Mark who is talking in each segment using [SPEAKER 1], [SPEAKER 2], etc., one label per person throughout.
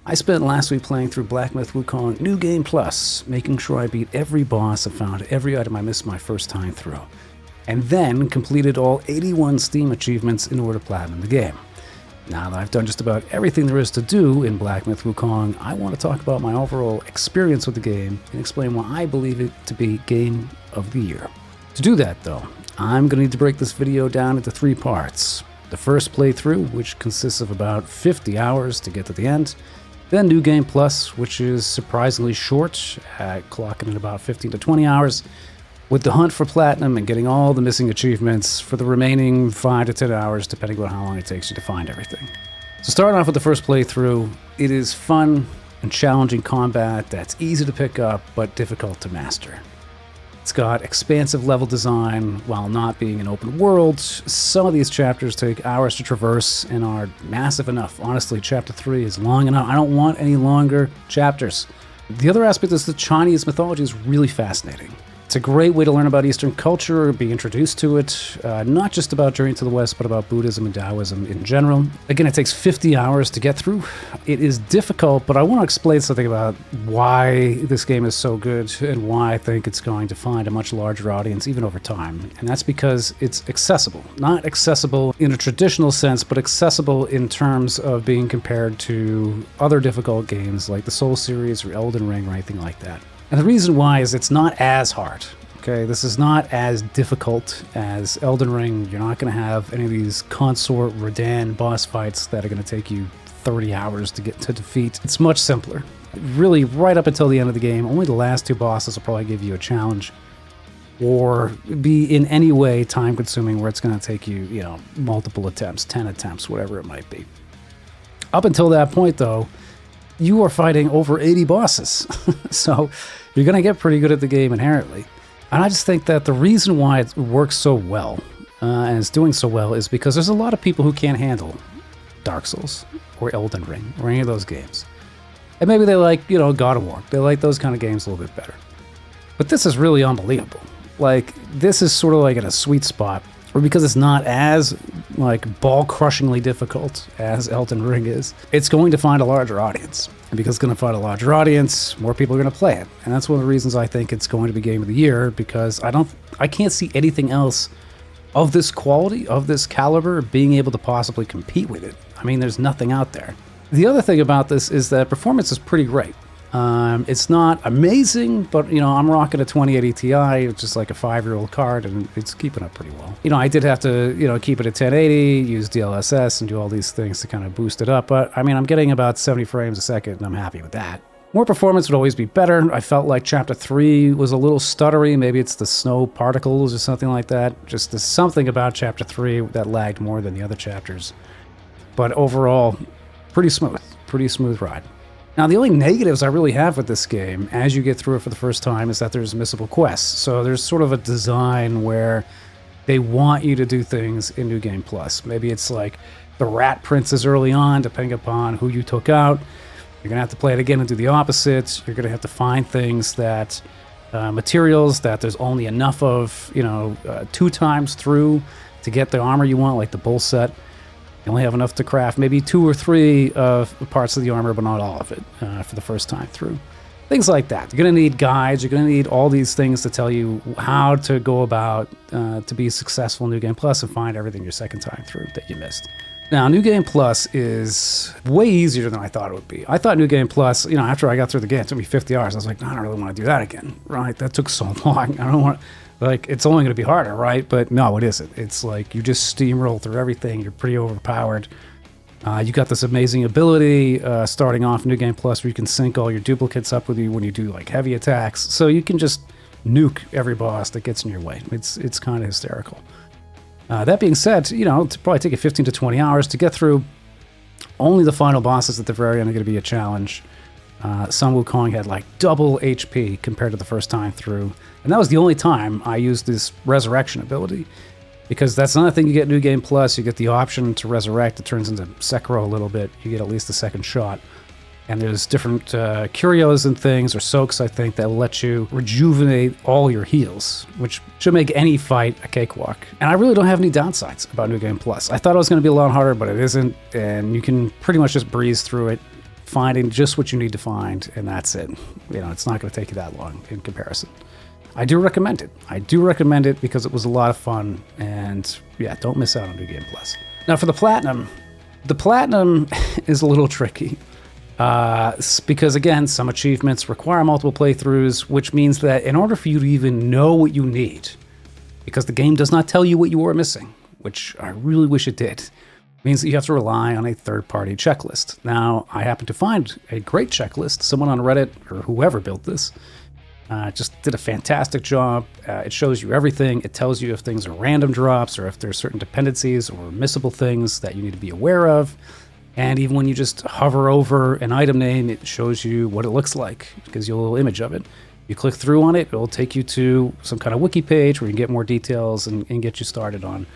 [SPEAKER 1] I spent last week playing through Black Myth Wukong New Game Plus, making sure I beat every boss and found every item I missed my first time through, and then completed all 81 Steam achievements in order to platinum the game. Now that I've done just about everything there is to do in Black Myth Wukong, I want to talk about my overall experience with the game and explain why I believe it to be Game of the Year. To do that though, I'm going to need to break this video down into 3 parts. The first playthrough, which consists of about 50 hours to get to the end, then New Game Plus, which is surprisingly short, clocking in about 15 to 20 hours, with the hunt for platinum and getting all the missing achievements for the remaining 5 to 10 hours, depending on how long it takes you to find everything. So starting off with the first playthrough, it is fun and challenging combat that's easy to pick up but difficult to master. It's got expansive level design while not being an open world. Some of these chapters take hours to traverse and are massive enough. Honestly, chapter 3 is long enough. I don't want any longer chapters. The other aspect is the Chinese mythology is really fascinating. It's a great way to learn about Eastern culture, be introduced to it, not just about Journey to the West, but about Buddhism and Taoism in general. Again, it takes 50 hours to get through. It is difficult, but I want to explain something about why this game is so good and why I think it's going to find a much larger audience even over time. And that's because it's accessible. Not accessible in a traditional sense, but accessible in terms of being compared to other difficult games like the Soul series or Elden Ring or anything like that. And the reason why is it's not as hard, okay? This is not as difficult as Elden Ring. You're not going to have any of these consort Radahn boss fights that are going to take you 30 hours to get to defeat. It's much simpler. Really, right up until the end of the game, only the last 2 bosses will probably give you a challenge or be in any way time-consuming where it's going to take you, multiple attempts, 10 attempts, whatever it might be. Up until that point, though, you are fighting over 80 bosses. So you're going to get pretty good at the game inherently. And I just think that the reason why it works so well and is doing so well is because there's a lot of people who can't handle Dark Souls or Elden Ring or any of those games. And maybe they like, God of War. They like those kind of games a little bit better. But this is really unbelievable. Like, this is sort of like in a sweet spot, or because it's not as ball-crushingly difficult as Elden Ring is, it's going to find a larger audience. And because it's going to find a larger audience, more people are going to play it. And that's one of the reasons I think it's going to be Game of the Year, because I can't see anything else of this quality, of this caliber, being able to possibly compete with it. I mean, there's nothing out there. The other thing about this is that performance is pretty great. It's not amazing, but I'm rocking a 2080 Ti, which is like a 5-year-old card, and it's keeping up pretty well. I did have to, keep it at 1080, use DLSS, and do all these things to kind of boost it up. But I mean, I'm getting about 70 frames a second, and I'm happy with that. More performance would always be better. I felt like Chapter 3 was a little stuttery. Maybe it's the snow particles or something like that. Just there's something about Chapter 3 that lagged more than the other chapters. But overall, pretty smooth ride. Now, the only negatives I really have with this game, as you get through it for the first time, is that there's missable quests. So there's sort of a design where they want you to do things in New Game Plus. Maybe it's like the Rat Princess early on, depending upon who you took out. You're going to have to play it again and do the opposite. You're going to have to find things that, materials that there's only enough of, 2 times through to get the armor you want, like the bull set. You only have enough to craft maybe 2 or 3 of parts of the armor, but not all of it for the first time through. Things like that. You're going to need guides. You're going to need all these things to tell you how to go about to be successful in New Game Plus and find everything your second time through that you missed. Now, New Game Plus is way easier than I thought it would be. I thought New Game Plus, after I got through the game, it took me 50 hours. I was like, no, I don't really want to do that again, right? That took so long. I don't want to. It's only going to be harder, right? But no, it isn't. It's like you just steamroll through everything. You're pretty overpowered. You got this amazing ability starting off New Game Plus where you can sync all your duplicates up with you when you do heavy attacks. So you can just nuke every boss that gets in your way. It's kind of hysterical. That being said, it'll probably take you 15 to 20 hours to get through. Only the final bosses at the very end are going to be a challenge. Sun Wukong had double HP compared to the first time through. And that was the only time I used this resurrection ability. Because that's another thing you get in New Game Plus. You get the option to resurrect. It turns into Sekiro a little bit. You get at least a second shot. And there's different curios and things, or soaks, I think, that will let you rejuvenate all your heals, which should make any fight a cakewalk. And I really don't have any downsides about New Game Plus. I thought it was going to be a lot harder, but it isn't. And you can pretty much just breeze through it. finding just what you need to find, and that's it. It's not going to take you that long in comparison. I do recommend it. I do recommend it because it was a lot of fun, and yeah, don't miss out on New Game Plus. Now for the Platinum is a little tricky. Because again, some achievements require multiple playthroughs, which means that in order for you to even know what you need, because the game does not tell you what you are missing, which I really wish it did, means that you have to rely on a third-party checklist. Now, I happen to find a great checklist. Someone on Reddit, or whoever built this, just did a fantastic job. It shows you everything. It tells you if things are random drops or if there's certain dependencies or missable things that you need to be aware of. And even when you just hover over an item name, it shows you what it looks like. It gives you a little image of it. You click through on it, it'll take you to some kind of wiki page where you can get more details and get you started on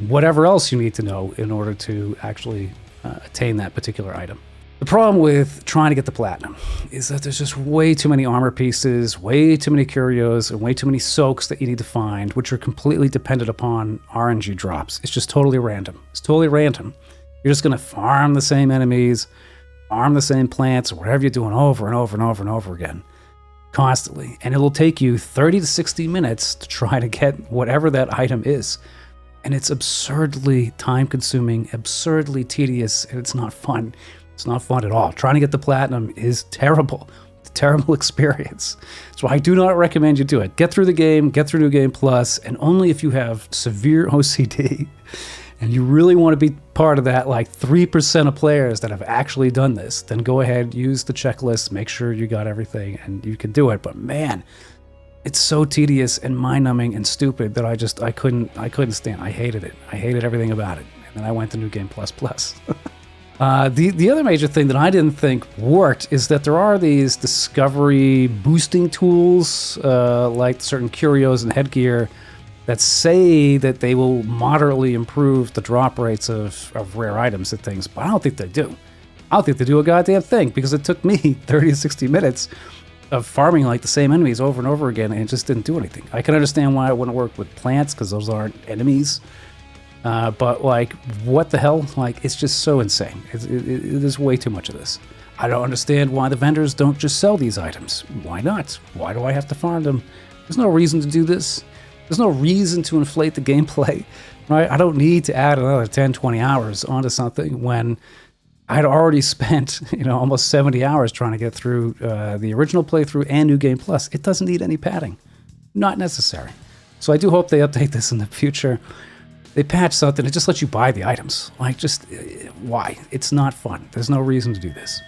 [SPEAKER 1] whatever else you need to know in order to actually attain that particular item. The problem with trying to get the Platinum is that there's just way too many armor pieces, way too many curios, and way too many soaks that you need to find, which are completely dependent upon RNG drops. It's just totally random. It's totally random. You're just going to farm the same enemies, farm the same plants, whatever you're doing over and over and over and over again, constantly. And it'll take you 30 to 60 minutes to try to get whatever that item is. And it's absurdly time-consuming, absurdly tedious, and it's not fun. It's not fun at all. Trying to get the Platinum is terrible. It's a terrible experience. So I do not recommend you do it. Get through the game, get through New Game Plus, and only if you have severe OCD and you really want to be part of that, like 3% of players that have actually done this, then go ahead, use the checklist, make sure you got everything, and you can do it. But man, it's so tedious and mind-numbing and stupid that I couldn't stand. I hated it. I hated everything about it. And then I went to New Game Plus Plus. The other major thing that I didn't think worked is that there are these discovery boosting tools, like certain curios and headgear, that say that they will moderately improve the drop rates of rare items and things, but I don't think they do. I don't think they do a goddamn thing, because it took me 30 to 60 minutes of farming like the same enemies over and over again, and it just didn't do anything. I can understand why it wouldn't work with plants, because those aren't enemies. But like, what the hell? Like, it's just so insane. There's way too much of this. I don't understand why the vendors don't just sell these items. Why not? Why do I have to farm them? There's no reason to do this. There's no reason to inflate the gameplay, right? I don't need to add another 10, 20 hours onto something when I'd already spent, almost 70 hours trying to get through the original playthrough and New Game Plus. It doesn't need any padding. Not necessary. So I do hope they update this in the future. They patch something, it just lets you buy the items. Like, just, why? It's not fun. There's no reason to do this.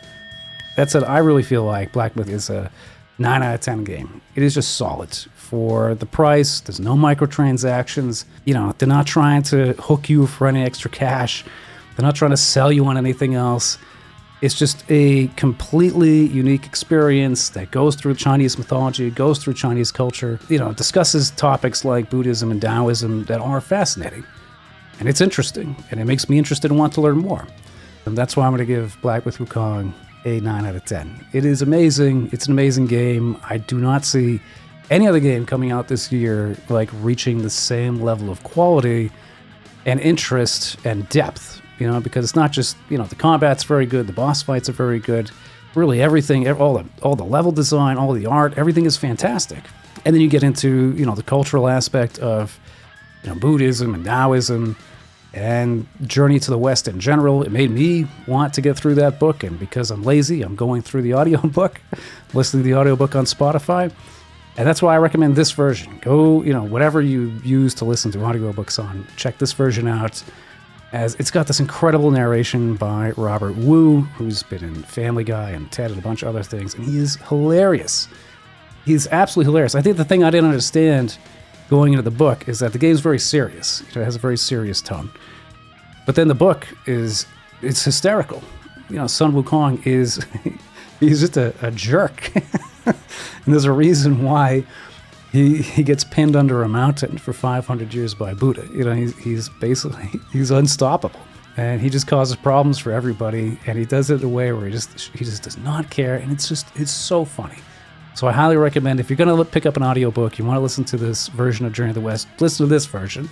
[SPEAKER 1] That said, I really feel like Black Myth is a 9 out of 10 game. It is just solid. For the price, there's no microtransactions. They're not trying to hook you for any extra cash. They're not trying to sell you on anything else. It's just a completely unique experience that goes through Chinese mythology, goes through Chinese culture, discusses topics like Buddhism and Taoism that are fascinating. And it's interesting, and it makes me interested and want to learn more. And that's why I'm going to give Black Myth Wukong a 9 out of 10. It is amazing. It's an amazing game. I do not see any other game coming out this year like reaching the same level of quality and interest and depth, because it's not just, the combat's very good, the boss fights are very good, really everything, all the level design, all the art, everything is fantastic. And then you get into, the cultural aspect of, Buddhism and Taoism and Journey to the West in general. It made me want to get through that book, and because I'm lazy, I'm going through the audiobook, listening to the audiobook on Spotify. And that's why I recommend this version. Go, whatever you use to listen to audiobooks on, check this version out, as it's got this incredible narration by Robert Wu, who's been in Family Guy and Ted and a bunch of other things, and he is hilarious. He's absolutely hilarious. I think the thing I didn't understand going into the book is that the game's very serious. It has a very serious tone. But then the book it's hysterical. Sun Wukong is, he's just a jerk. And there's a reason why he gets pinned under a mountain for 500 years by Buddha. He's basically, he's unstoppable. And he just causes problems for everybody. And he does it in a way where he just does not care. And it's so funny. So I highly recommend, if you're going to pick up an audiobook, you want to listen to this version of Journey to the West, listen to this version.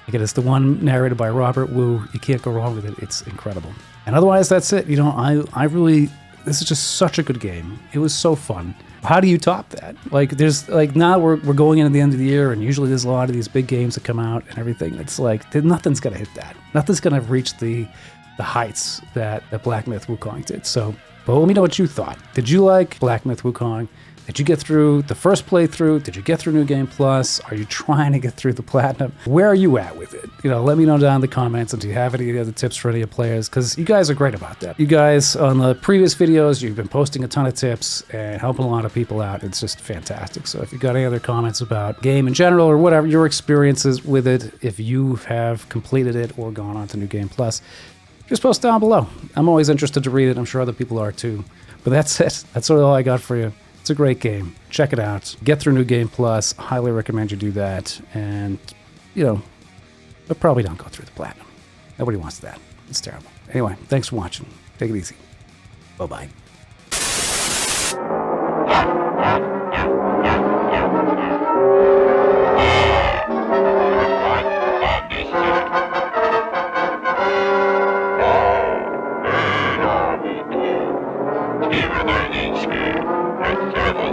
[SPEAKER 1] Again, it's the one narrated by Robert Wu. You can't go wrong with it. It's incredible. And otherwise, that's it. I really, this is just such a good game. It was so fun. How do you top that? Like, there's like, now we're going into the end of the year, and usually there's a lot of these big games that come out and everything. It's like, nothing's going to hit that. Nothing's going to reach the heights that Black Myth Wukong did. So, but let me know what you thought. Did you like Black Myth Wukong? Did you get through the first playthrough? Did you get through New Game Plus? Are you trying to get through the Platinum? Where are you at with it? Let me know down in the comments. And do you have any other tips for any of players? Because you guys are great about that. You guys, on the previous videos, you've been posting a ton of tips and helping a lot of people out. It's just fantastic. So if you've got any other comments about game in general or whatever, your experiences with it, if you have completed it or gone on to New Game Plus, just post down below. I'm always interested to read it. I'm sure other people are too. But that's it. That's sort of all I got for you. It's a great game. Check it out. Get through New Game Plus. Highly recommend you do that. And, but probably don't go through the Platinum. Nobody wants that. It's terrible. Anyway, thanks for watching. Take it easy. Bye-bye.
[SPEAKER 2] Even